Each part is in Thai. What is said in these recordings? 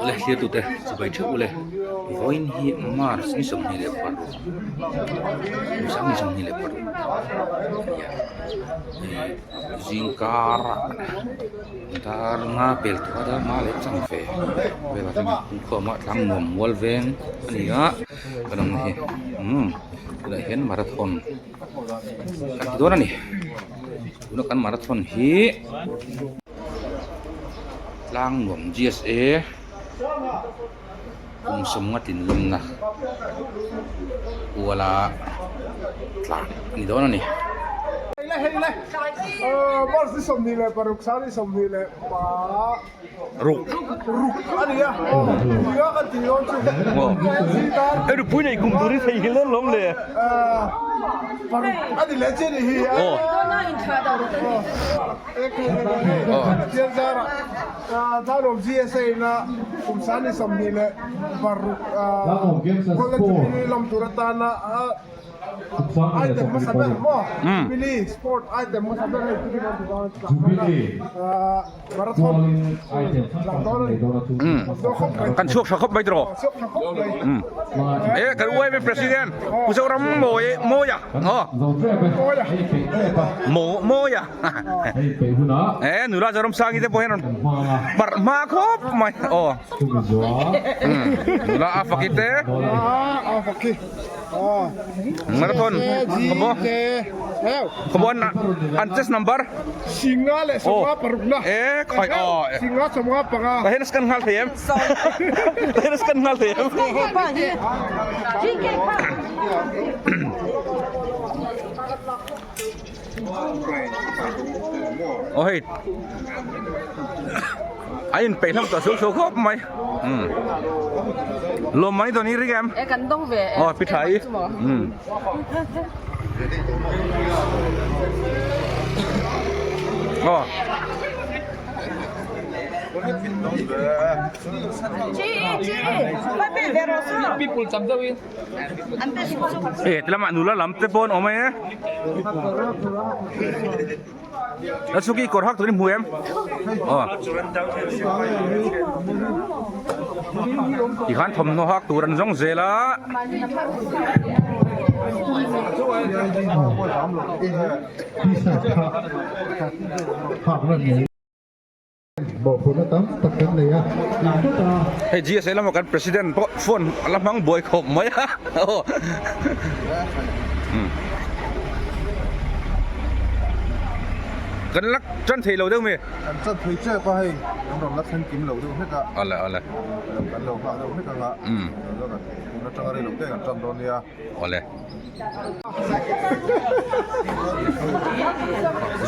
le hlir tu te bai thu le voin hi mars ni som ni le par sam ni som ni le par zingkar tar nga pel tu da ma le chang fe ve la ta ko ma thang nom wal veng ani a kanang hi la hen marathon do na ni nó kan marathon hi lang nuam GSA kung sumnga tinlum na wala tla ni do na ni Mars ni som ni le paruk sa ni som ni le pa ruk ani ya ya kan ti on chu du pui nei kum turi thei hilen lom le paruk ani le che ni hi dia zara ta rom GSA na kum sa ni som ni le paruk ko le ni lom turatana item masaber mo Jubilee sport item masaber hai tu kita Jubilee marathon item kan suok sakop bai dro kan uai me president ku so ram mo ya mo ya nu la jarom sangi te pohen par ma khop mai nu la afakite afakit marathon kebon antes number singa le semua perukna kai singa semua panga tahenas kan hal them tahenas kan hal them ôi anh phải làm tòa số khóc mày lồm mấyตัวนี้riêng emกันต้องเวพี่ไทยpeople jump the winแล้วมาหนูแล้วล้ำเตปนออกมาแล้วสุกี้กดฮักตัวนี้หมูเอ็มอีกครั้งทำโนฮักตัวนั้นจงเจล่ะบอกผมนะตั้งตัดกันเลยอ่ะให้ GSA แล้วมากัน president เพราะฝนแล้วมั้งบอยขบไหมฮะกันลักจันทีเราด้วยมั้ยจันทีเจ้าก็ให้น้องรักฉันกินเราด้วยให้กับอะไรกันเราพาเราให้กับละแล้วก็เราจะอะไรเราแก้กันจันโดนเนี่ยอะไร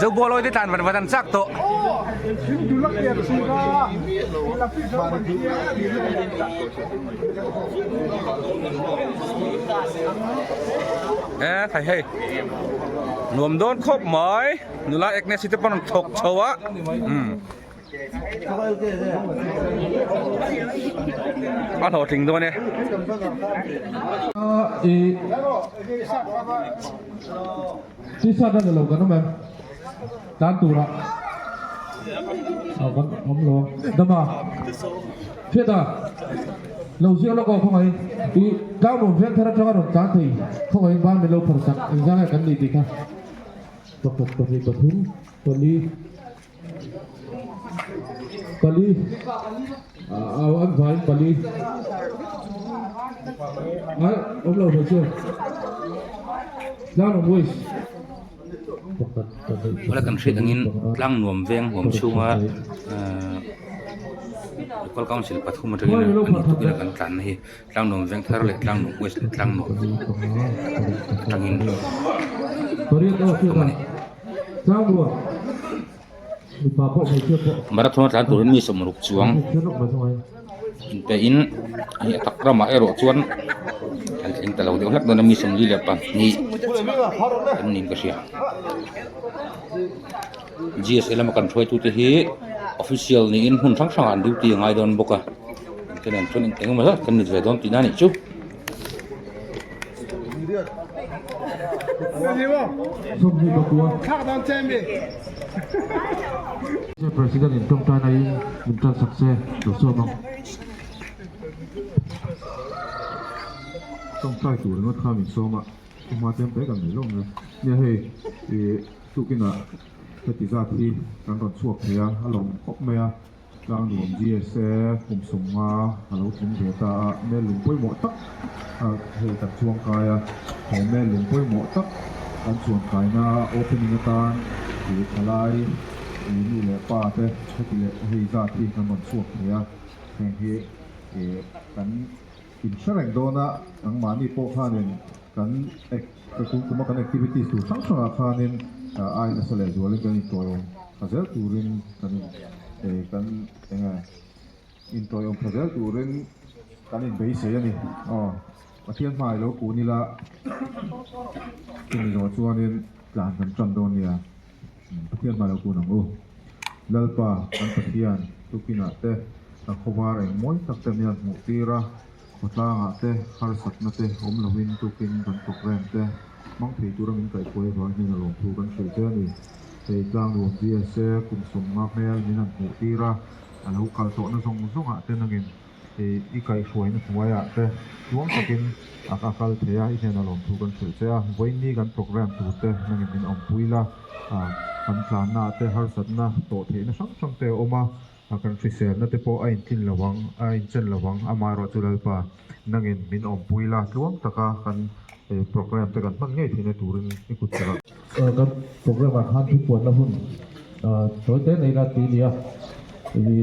จะบัวลอยที่ทานวันสักโตดูลักเกียรติสิกาไทยเฮ้ยหนุ่มโดนครบไหมนุลาเอกเนสิตปนถกชัวอันหัวถึงตัวเนี่ยที่ชาตินั่นเรากันนะแม่ด้านตัวละเอากันผมลงดมาเพื่อเราเชื่อแล้วก็เข้าไปอีก้าวหนุ่มเพื่อนท่านจะกันหนุ่มจ้าทีเข้าไปบ้านในโลกผลิตอีกอย่างกันดีครับตัวนี้ตัวทุ่งตัวนี้เอาอันฝ่ายตัวนี้ผมเราเชื่อก้าวหนุ่มวุ้ยแล้วกันเสียงอินลังหนุ่มเวียงผมชูว่าก็กองศิลปะทุ่มมาถึงนี่มันทุกอย่างกันกันนี่ลังหนุ่มเวียงทาร์เลลังหนุ่มเวสลังหนุ่มทางอินมาราธอนทางตัวนี้มีสมรุปจวงแต่อินตักเรามาเอโรจวนอันเองแต่เราเดี๋ยวนักโดนมีสมรีเล็บปันนี่อันนี้ก็เสีย GSA แล้วมากันช่วยทุกที official นี่อินหุ่นทั้งสองอันดิวตีง่ายโดนบกะแค่นั้นชนเองมาสักกันนี่จะโดนตีนั่นนี่จุ๊บ看到这边 President in trong trai này mình trang sạch xe đổ xô không trong trai chủ nó tham mình xô mà không mà tem tới cả người luôn rồi nhà hay thì tụ kia là cái tỷ giá thì càng còn suộc thì lòng ốc mè đang luồng gì xe cùng súng lâu chúng người ta mẹ lùng quay mỏ tắc hay tập chuông cài hay mẹ lùng quay mỏ tắc anh chuông cài na opening ta thì thay lạiนี่แหละป้าเต้ที่เลยให้ญาติกันมันสวกเนี่ยแห่งที่กันกินเสร็จโดนะอังมานี่พวกข้าเนี่ยกันก็คือมากันแอคทิวิตี้สู่สังสรรค์ข้าเนี่ยไอ้นั่นแหละจวนกันอีกตัวข้าเจ้าตูรินกันกันยังไงอินตัวยงข้าเจ้าตูรินกันอินเบสเซียนี่อ๋อมาเที่ยงมาแล้วกูนี่ละที่นี่เราชวนเนี่ยหลานกันจันโดนเนี่ยเที่ยงมาแล้วกูนังโอ้เล่าป่ะกันเที่ยงทุกปีน่ะเต้ตั้งขวาเองมวยตั้งแต่เนี่ยมุตีระมาตั้งอ่ะเต้ฮาร์สัตนะเต้อมลวินทุกปีกันทุกแรงเต้มังผีจุรามินไก่ป่วยเพราะนี่เราลงทุนกันเฉยเต้นี่เต้จ้างรวมดีเอสคุมส่งมาเมลนี่นั่นมุตีระอะไรหุคัลโตนั่นส่งอ่ะเต้นั่งกินอีไก่ช่วยนั่นสวยอ่ะเต้ช่วงสักกินคัลเทียอีเนี่ยเราลงทุนกันเฉยเต้วันนี้กันโปรแกรมตัวเต้นั่งกินอมปุยละกันสานนาเตฮาร์สัตนะโตเทนะช่างเตอมากันฟิเซนนะเตโปไอทินระวังไอเจนระวังอามารอจุลปานังเงินมินอมปุยลาลวงตะกากันโปรแกรมตะกันมันง่ายที่ในตูรินนี่กุศลกับโปรแกรมอาหารที่ปวดละหุ่นโดยเต้ในนาทีนี้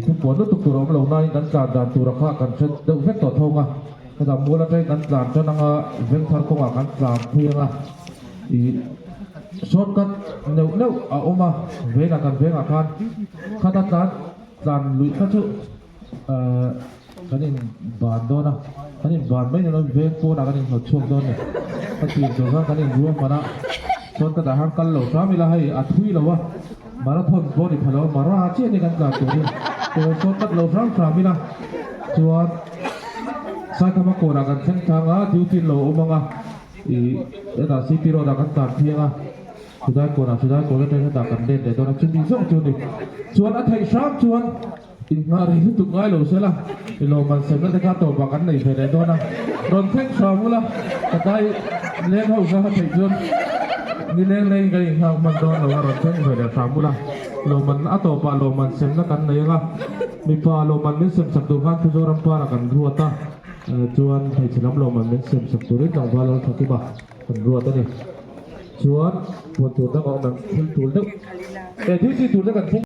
ทุกปวดทุกตัวเราเราในกันการดันตัวราคากันเช็ดเดือดเฟกต่อทงกระดมมูลใจกันการจนังเว้นทางคงกันการเพียงชดกันเนื้อเอามาเวนักันเวนักันข้าตัดการลุยข้าชุกันนี่บานโดนะกันนี่บานไม่เนี่ยเราเวโฟนะกันนี่เราช่วงโดนเนี่ยกันตีตัวกันนี่รวมมานะชดกันแต่ห้ามกันเหล่าสามีละให้อัดทุยแล้ววะมาราธอนบอดี้พะโล้มาราเชียนี่กันการตัวนี้ตัวชดกันเหล่าสามีละชวนสายธรรมโกนะกันเส้นทางดิวตินเหล่าอมังแต่สิปีโรดักันการเพียงsudah kau dah tak kandeng dah. Orang cuma bisok cuma. Cuan atai saham cuan. Ingat itu tu ngai lo selah. Lo masih nak dekat tu bahkan ni pada tu na. Ronteng saham lah. Katai leng hau sah atai cuan. Ni leng kali hau mandon lo ronteng pada saham lah. Lo man atau pa lo man sem nak kan ni lah. Mipa lo man ni sem satu kan tu orang pa akan dua ta. Cuan hai celam lo man ni sem satu ni tak pa lo satu bah. Kan dua tu ni. Chuan buat tu tak orang tu tu. Di tu tak kan.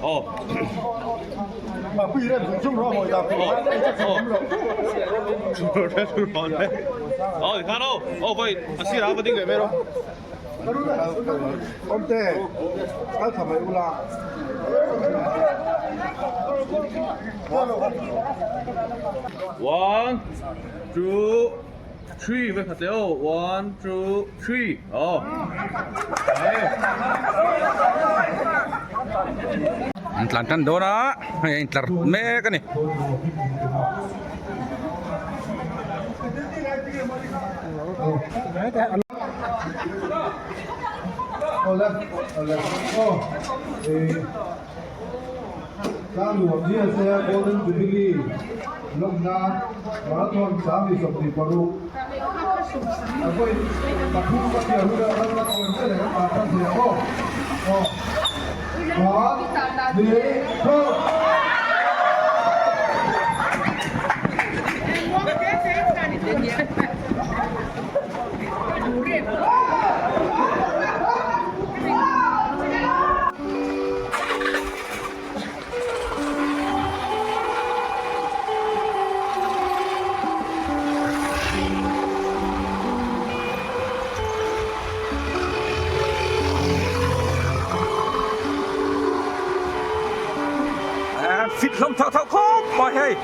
Oh. Mà quy ra cũng chung rồi đào cũng thì khá đâu. Vậy, xin lỗi và tiếng người mẹ đâu. Ông tê, cái thằng mày u la. One, two, three. Vậy phải theo. One, two, three. Antlantan dona, intlar me kan ni. Sang luồng dia saya golden jubilee lomna marathon sami sopni paru aku paku pakai huda orang orang saya akan dia Fit lom thao thao khop mọi hay.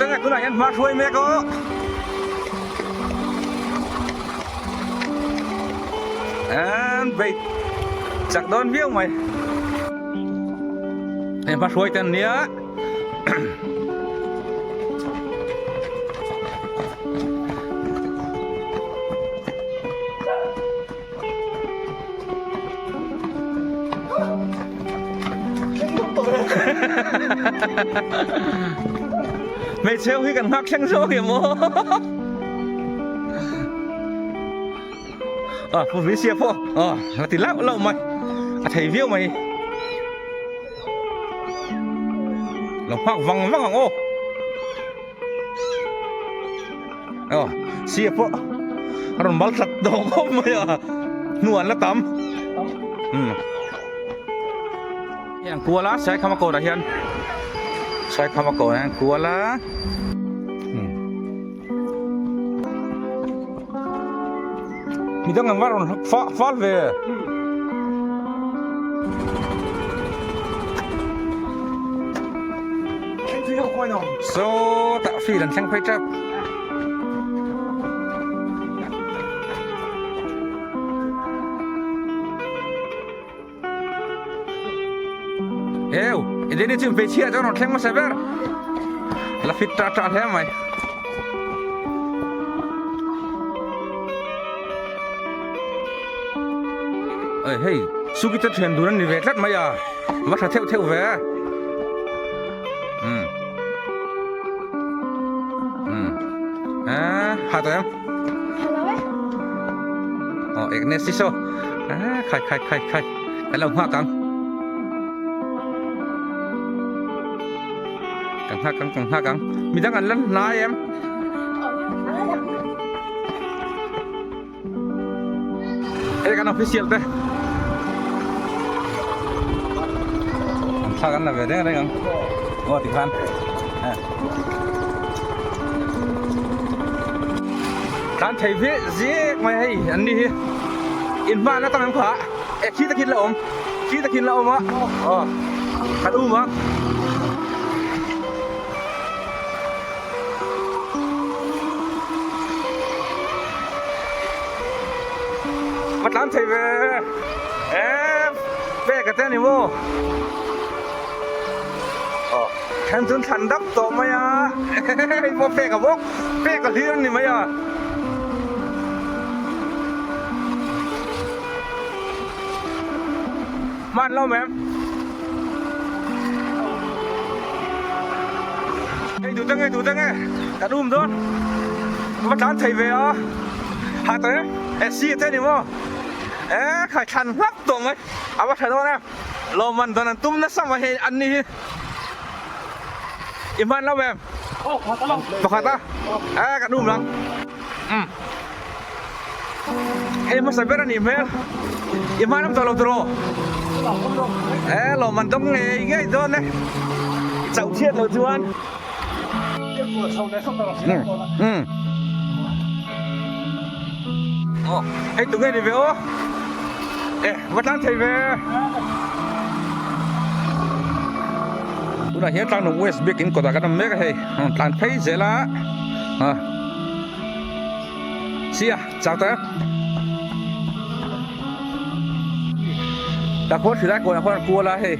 ตั้งแต่คุณไหนยันมาช่วยแม่ก็ไปจากโดนเบี้ยวไหมเห็นมาช่วยกันเนี้ยไม่เชื่อพี่กันฮักช่างโชว์เหรอโมผมวิเชียพ่อเราติดแล้วเราไหมไทยเบี้ยวไหมเราพักวังโอ้เสียพ่อเราบัลสัตดองก็ไม่นวลแล้วตั้มอย่างกลัวละใช้คำว่าโกรธเฮียนใช้คำว่าโกรธนะกลัวละมีต้องเงินว่าเราฟอลเวอร์โซ่ตะฟีดันช่างไฟจับเดี๋ยวนี้จึงไปเชียร์เจ้าหน้าที่มาเซเวอร์แล้วฟิตตาแท้ไหมเฮ้ยสุกิตเทรนดูนั่นนี่เวทลัดมาอย่ามาถ้าเที่ยวเวหาตัวยังเอกเนสซิโซใครแต่เราหักกันมีทั้งอันนั้นนายเอ็มกันออฟฟิเชียลเต้หักกันนะเวทอะไรกันติดพันการไทยเพื่อเจ๊ไม่ให้อันนี้อินบ้านนะตอนนั้นขวาขี้ตะกินละวะขัดมะมาตามไทยเว้เป้กันเต้นี่โม่แทนจนฉันดับต่อมาอ่ะพอเป้กับวกเป้กับเลี้ยงนี่ไหมอ่ะมันเล่าแม่ดูตั้งไงกระดุมด้วยมาตามไทยเว้หาตัวซีเต้นี่มั้งขายคันรับตัวไหมเอาว่าใช่ตัวนะเรามันตอนนั้นตุ้มนั่งสมาเฮอันนี้อิมันแล้วแบบปกติกระดุมหลังมาใส่เบอร์นี่เมลอิมันน้ำตัวเราตัวเรามันต้องไงตัวนี้เจ้าเทียนเราจวนตรงนี้ดิเวลวัดล้างไทยเวคุณเห็นตอนนู้นเวสบิกินก็ตากันไม่ก็เฮ้ยตอนเพย์เจล่าเสียจ้าเต้ตะโกนถือได้ก่อนนะคนกลัวละเฮ้ย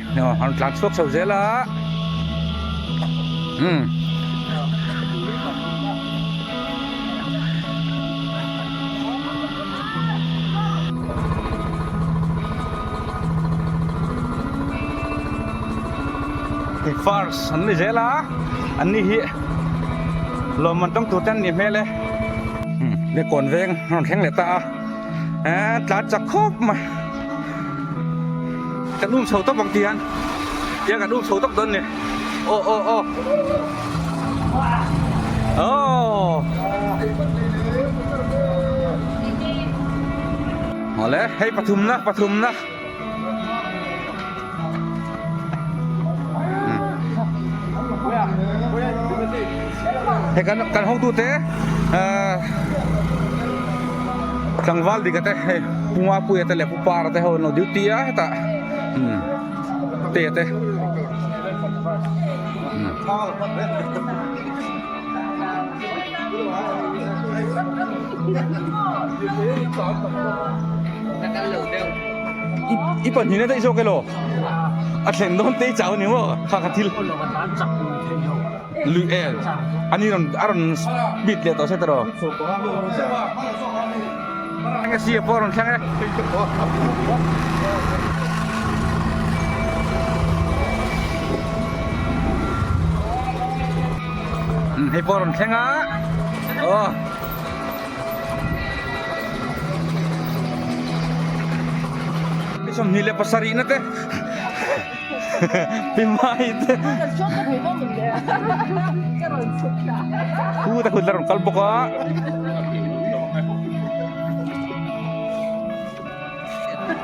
ตอนสวกเสาเจล่าฟาร์สอันนี้เจล่าอันนี้ฮิลมมันต้องตัวเต้นนี่แม่เลยเดี๋ยวก่อนเวงนอนแข็งเหลือตาตาจะครบมากระดุมโฉต้องบางทีอันเดี๋ยวกระดุมโฉต้องต้นเนี่ยโอ้เอาเลยให้ปฐุมนะให้กันห้องตู้เต้สังวาลดีกันเต้ปุ่งว่าปุยเต้เล็บปุปาร์เต้เขาโนดิวตี้อ่ะเต้เต้ 이번 이내 때 이쪽 게로 아 생돈 때 자오니 뭐 카카틸 루에 아니는 아론 빛에 또 세더러 anh xì foron sang đây hay foron sang á Som nila pasari na te. Pimahit. Takot lang kalbo ka.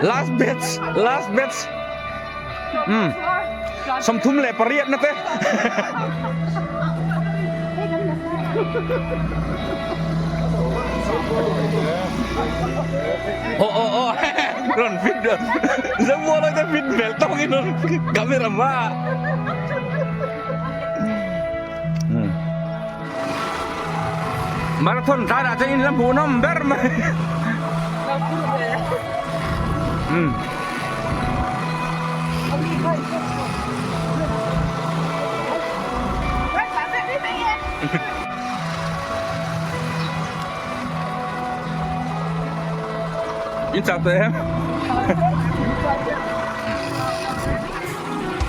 Last bets. Som thumle pariat na te. Oh. Ron fit dah. Semua orang tu fit belt tau gitu. Kamera mak. Marathon tak ada ini lampu nomor mah. Xin chào tụi em.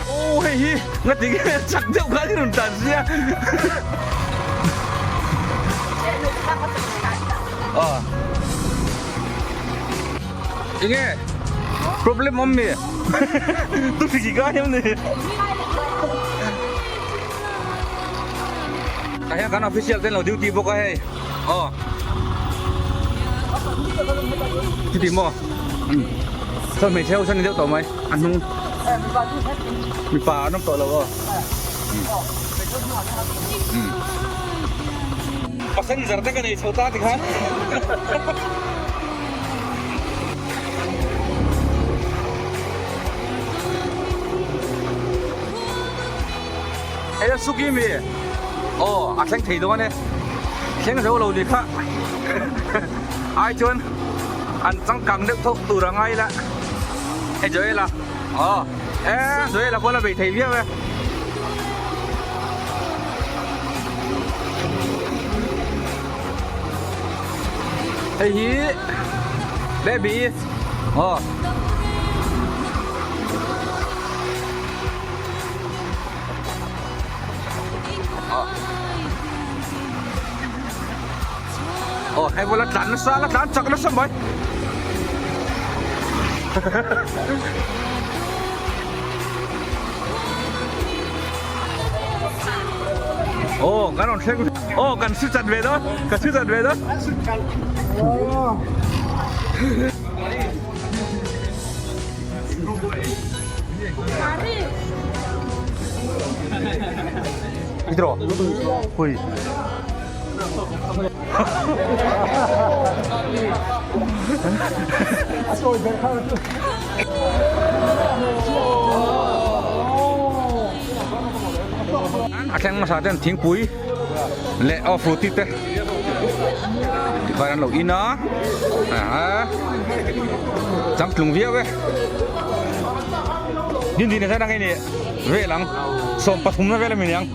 Ôi, ngắt tiếng chắc rượu gái thì đừng tàn xe. Ini problem mami. Tu fikir kaya ni. Kaya kan official ten lo duty boka hai. Duty mo. Sao mày theo sang theo tàu mày ăn không? Mì phà nó tàu lâu Pasan giờ cái này sâu ta thì khác. Ê, suki mi. Anh thấy đâu này? Anh thấy lâu đi khác. Ai chun? Anh chẳng cần được thuốc từ ra ngay là. Ê rồi là. Rồi là con là bị thấy biết vậy. Hey hi. Baby. Hay bola tan sa la tan chak na sa boy. Ganon siya. Kan sucat về đó. Kan sucat về đó. Idro. Hui. Anh mà tên tiếng cuối lệ off road thế và đang lẩu in nó chẳng lùng viết vậy nhìn gì này đang cái này về lắm sôm bắt thùng nó về là mình nhang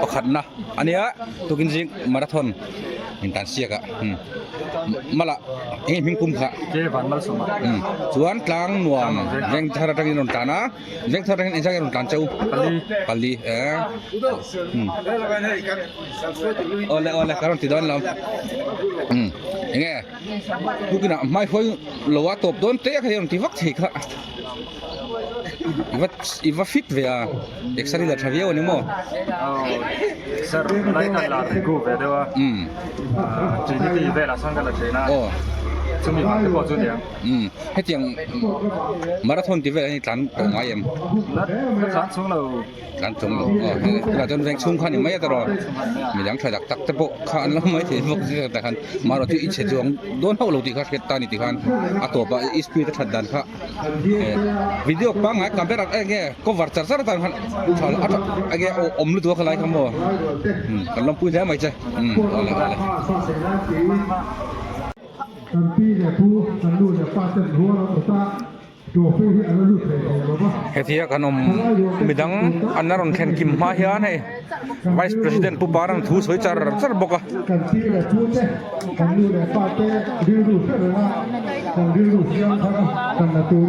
ประคันนะอันนี้ตัวกินซิงมาราธอนอินตันเซียกะมาละเองพิงคุมค่ะส่วนกลางหน่วงเวงทาราตังอินนตานะเวงทาราตังอินซากินนตานเจ้าปาลีoleh karon tidak dalam ini bukan mai foi lawa top don te kayak tivak sih kak Iva fit via exari da travia ni mo sir lai kan la go ve dewa jadi ti ve la sang la chena 证明了这个重点。ให้เจียงมาราธอนที่เวลานี้หลานของไอ้เอ็ม 那咱成了， หลานตรงเราจนแรงชุ่มขันยังไม่ตลอดมีหลังถอยดักตักตะโปขันแล้วไม่ถึงพวกแต่ขันมาเราที่อิจฉาจวงโดนเท่าเราที่ขัดเกตตานี่ที่ขันอัตัวปะอิสปีดถัดดันค่ะวิดีโอปังไงกัมเบรักไอ้แกก็วัดจัดสารตันขันชาวไอ้แกอมลุตัวขลายคำบ่กันลองพูดได้ไหมจ๊ะอะไร กันปีเนี่ยผู้กันดูเนี่ยป้าเต็มหัวเราตัวตัวเพื่อที่อันนั้นรู้เลยหรือเปล่า เฮียขนมมิดังอันนั้นแข่งกิมมาเฮียนี่ Vice President ผู้บารังทูสวยจัดบอกว่า กันปีเนี่ยผู้เจ้กันดูเนี่ยป้าเต็มดื้อรู้เรื่องนะกันดื้อรู้เรื่องเขากันนะตัว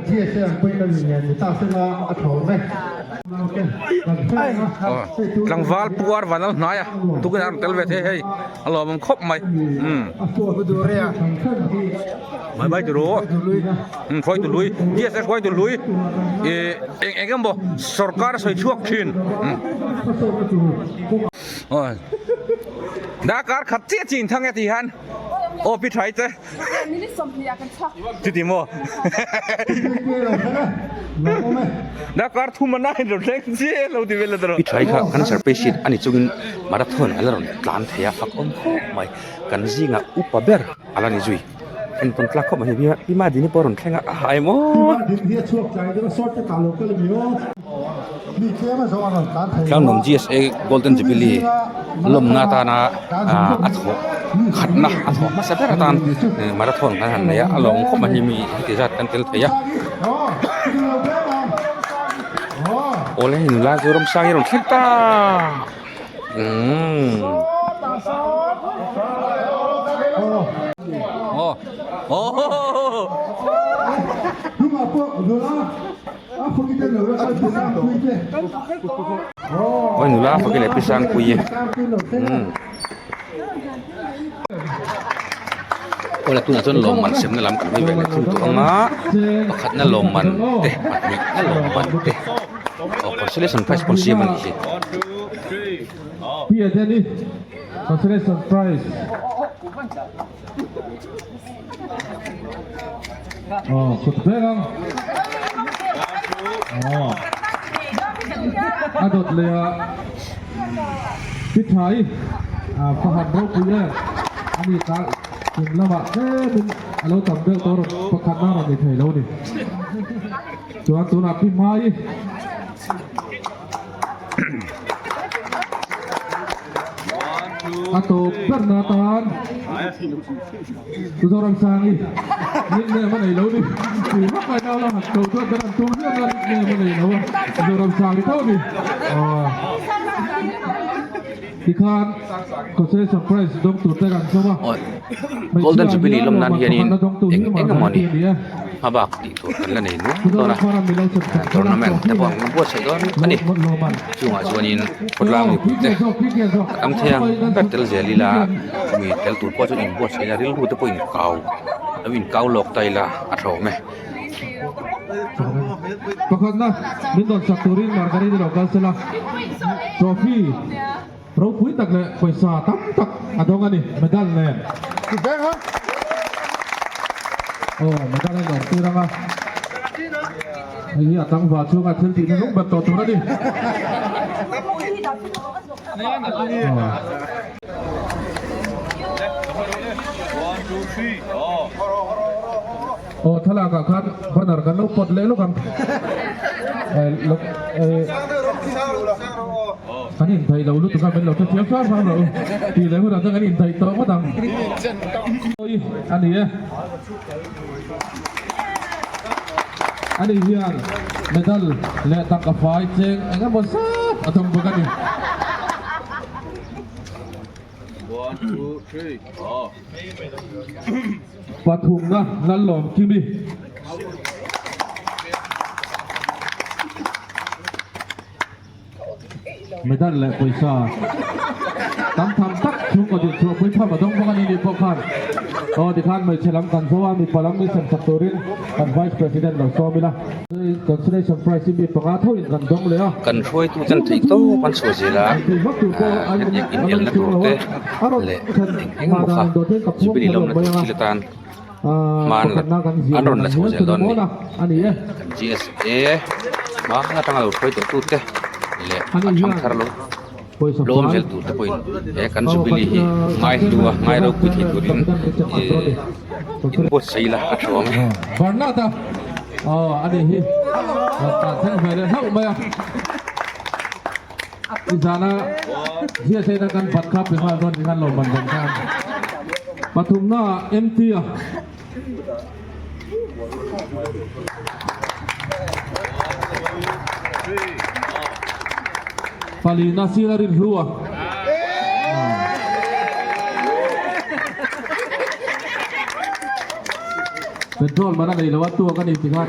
เที่ยเสียงไปกันอย่างเงี้ยตาเสียละอัดหอมไหม Langval puar vanal naya tukan ar telvet hey alo man khop mai mai bai tu ro khoi tu lui yes khoi tu lui engam bo sarkar soi chuak thin Dakar khat che chin thang ti han o pi thai che ti mo Dakar thu manai ro leng che lo ti vel ro pi thai kha kan sar pe shit ani chungin marathon alaron plan thaya fak om mai kan zinga upaber alani zui en pon klak ko ma hi ma dini poron khenga ai mo dia chuak chai dia sort ta kalo ko le mio mi khema so an tan thai Kang nom GSA Golden Jubilee lom na ta na atho khat na atho ma sa bera tan marathon kan han ya along ko ma hi mi ti zat kan tel thaya ole hin la zorom sang ron khita Đúng à, rồi đó. Không kita nak pisang kuih je. Oi nula pakai le pisang kuih. Ola tu na chon lom man sem na lam kan mi ve tu tu anga pakhat na lom man te patni na lom man te consolation prize pon sim ni si พี่อาจารย์นี่ consolation prize ขุดเพื่อนอาดดเลยพิชัยพหัสโรคุยเลยอันนี้การถึงแล้วว่าถึงเราจำเรื่องตัวประคันหน้าเราในไทยแล้วนี่ตัวนักพิมายatau Bernatan tu seorang sangi ni mana ilau ni apa ilau lah tu dengan tu ni mana ilau seorang sangi tahu ni ikan konsep surprise dong tu tekan semua Golden Jubilee lom nan hianin engam mani habak ti tu kan la nei nu to na tournament te bang buat sai don ani chunga chuanin potlang ni te am thiang battle zelila mi tel tur po chu in buat sai la ril hu te point kau awin kau lok tai la atho me Pokoknya minta sakturin margari di lokal selah trofi Rau tak le paisa tak ada ngani medal le. Oh medal le tu ranga. Ini atang baca kat sini ni nuk betul tu tadi. Oh thalah kan benar kan lu pot le lu kan. Anh nhìn thấy lâu lúc tụi mình lâu cho thiếu soát vào rồi thì lấy một lần anh nhìn thấy tớ có thằng anh đi anh đi hiền medal lệ tặng cả phái trên anh có một sát ở trong bữa anh 1, 2, 3. và thùng đó lăn lỏng kim đi medal lệ quay xa tắm thăm tắc chúng ก็จะช่วยคุยข้ามาต้องพวกนี้พวกข้าอ๋อที่ข้าไม่เฉลิมกันเพราะว่ามีพลังมีเซนสักตัวเรื่องกัน Vice President เราซ้อมไปละก็แสดง surprise ที่มีประกาศเท่ากันตรงเลยอ่ะ กันช่วยตู้จันทร์ที่โตมันสวยสิละยังกินยังนักโรเต้เลยเอ็งบอกค่ะจิบลีลมนักศิลปานมันอันรอนละสวยสิลอนนี่กัน GSA มาหน้าตั้งเราช่วยตู้เต้เลยอันทำทาร์โลลมเจลตู้ตะปุยกันจิบลีง่ายดูง่ายเราคุยที่ตัวนี้อินพุตใช่ละอัดรวม บาร์นาตาอ๋ออันนี้ฮีตัดแท่งไฟเลยเท่าไหร่di sana dia saya akan empat cup dengan tuan dengan lomban kan Patumna MT ya Palina silarin ruah petrol mana dari lewat tu kan istiqan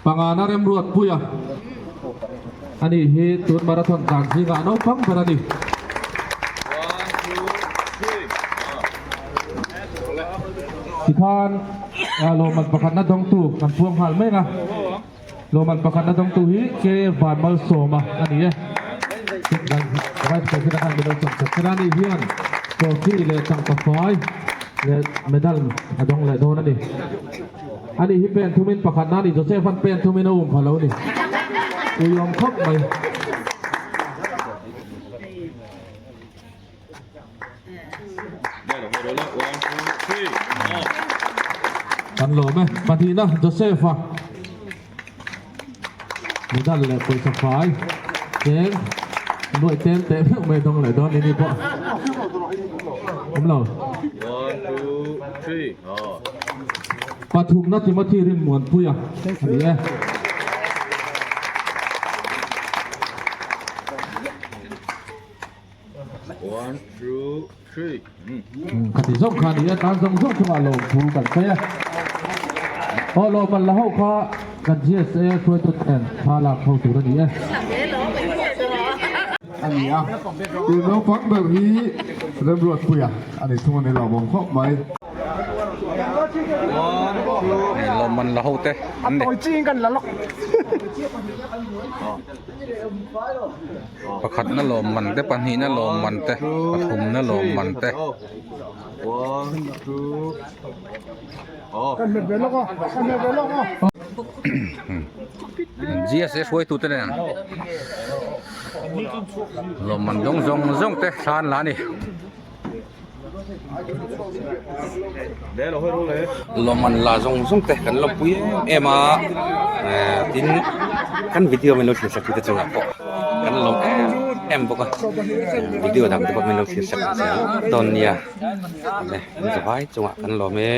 Panganar yang buat puya. Ani hitun marathon kansi nggak no pang berani. Sikan loman pakan na dong tu kan puang hal merah. Loman pakan na dong tu hi ke vamal soma ani ya. Dan baik persilakan beliau sekarang ni hian. Toki le tang pafai le medal adong le don ani. อันนี้ที่เป็นทุมินประคันนั่นนี่โจเซฟันเป็นทุมินอุ้มพอแล้วนี่กูยอมครบไปกันโหลไหมปฏินะโจเซฟะมีด้านเลยเปิดสฟายเจ๊งด้วยเต็มไม่ต้องเลยตอนนี้นี่พอผมเราปฐุมนัดที่มาที่ริมมวนผู้ยังอันนี้คดีสำคัญนี่การส่งส่งขึ้นมาลงผู้กันไปพอเรามันละห้าข้อกันเชียร์ช่วยตัวแทนพาหลักเข้าสู่ระดับอันนี้คือเราฟังแบบนี้ตำรวจผู้ยังอันนี้ทุกคนในเรามองเข้าไหมลมมันละหูเต้อันนี้จีนกันละล็อกประคัดนั่นลมมันเต้ปันหีนั่นลมมันเต้ปฐุมนั่นลมมันเต้กันเป็นแล้วก็กันเป็นแล้วก็ GSS ช่วยตู้เต้เนี่ยลมมันยงเต้ชานล้านี่lo man la zong te kan lo pui ema tin kan video men lo thir sak te chunga ko kan lo em boka video dang te men lo thir sak se ton nia ne ni vai chunga kan lo me